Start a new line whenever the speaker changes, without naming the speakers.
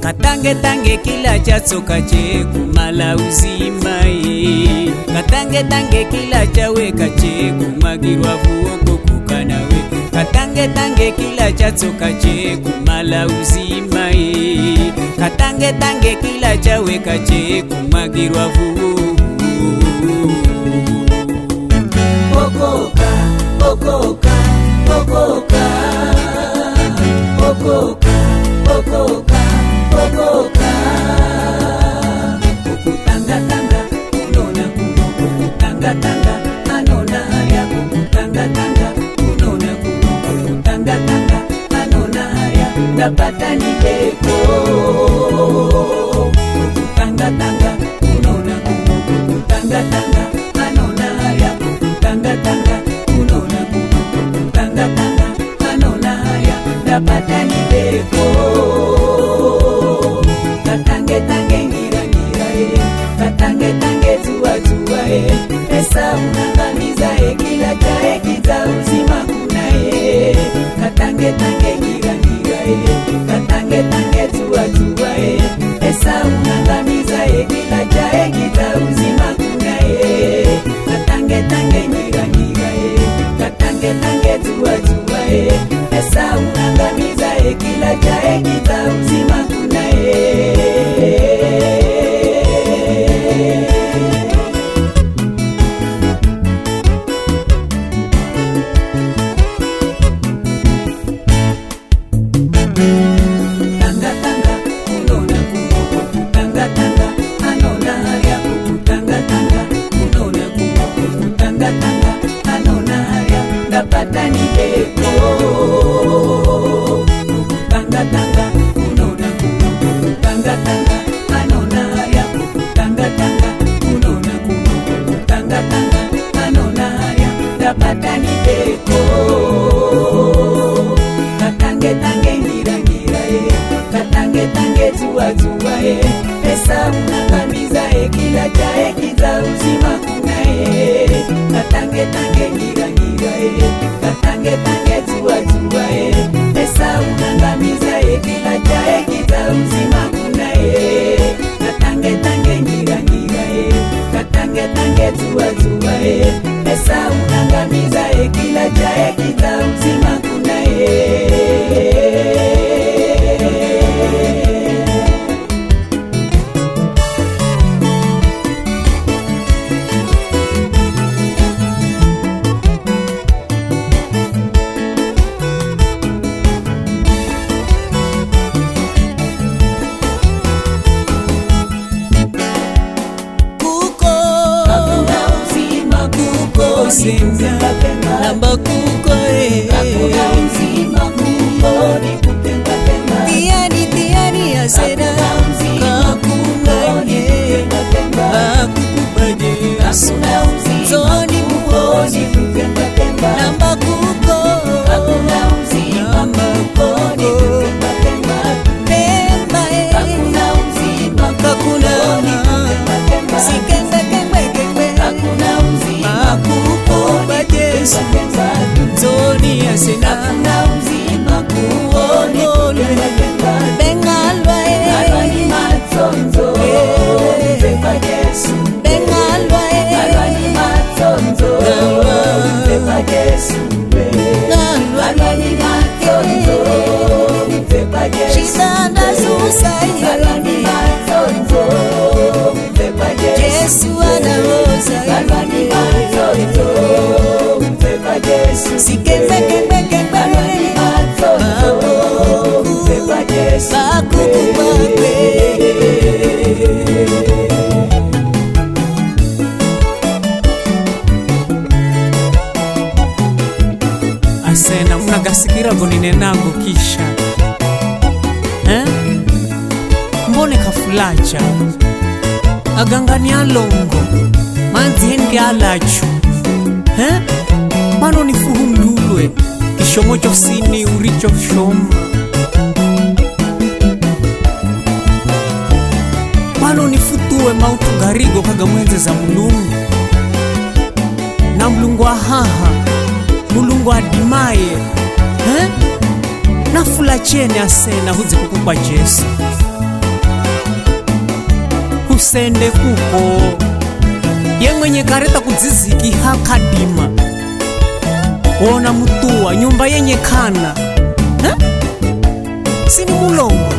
Katange tange kila chatsoka che kumala uzima ye. Katange tange kila chaweka che kumagirwa vuoko kukanawe. Katange tange kila chatsoka che kumala uzima ye. Katange tange kila chaweka che kumagirwa vuoko. Okoka, okoka, okoka, okoka, okoka, okoka. Kukutanga tanga, unona kuno. Kukutanga tanga, anona haya. Kukutanga tanga, unona kuno. Kukutanga tanga, anona haya. Napata nideko. Kukutanga tanga, unona kuno. Kukutanga tanga, anona haya. Kukutanga tanga, unona kuno. Kukutanga tanga, anona haya. Napata nideko. Katange tange ngira ngira katange tange tuwa tuwa Esa unangamiza kila chae kita uzima kuna Katange tange ngira ngira katange tange tuwa tuwa Esa unangamiza kila chae kita uzima kuna Katange tange ngira ngira katange tange tuwa tuwa Esa unangamiza kila chae kita uzima kuna Katange tange ngira ngira katange tange tuwa tuwa Esa unangamiza kila chae kita uzima kuna Katange tange ngira ngira katange tange tuwa tuwa Esa unangamiza kila chae kita uzima kuna Katange tange ngira ngira katange tange tuwa tuwa Esa unangamiza kila chae kita uzima kuna Namba kuko hakuna uzima kuko ni kupenda penda tiani tiani asera kakunga akukubaje hakuna uzima zoni muozi kupenda penda namba kuko hakuna uzima kuko ni kupenda penda pemba hakuna uzima hakuna sikenda kembe kembe hakuna uzima kuko Yesu Zoni asena na uzima kuone Bengalwa Alwani matonzo Mpepa Yesu Bengalwa Alwani matonzo Mpepa Yesu Alwani matonzo Mpepa Yesu Shidana susai Alwani matonzo Mpepa Yesu Yesu anaoza Alwani matonzo Sikembe kembe kembe Bakukubakwe Asena unagasikira gonine nango kisha Mbone kafulacha Agangani alongo Manzi hendi alachu Mano nifuhundulwe
shomo chosini uricho shoma pano nifutuwe mautu garigo kaga mwenze za mulungu na mulungu ahaha mulungu adimaye na fula chene asena huzi kukupa Jesu husende kuko ye mwenye kareta kudziziki hakadima wona mutuwa nyumba yenye kana sini mulongo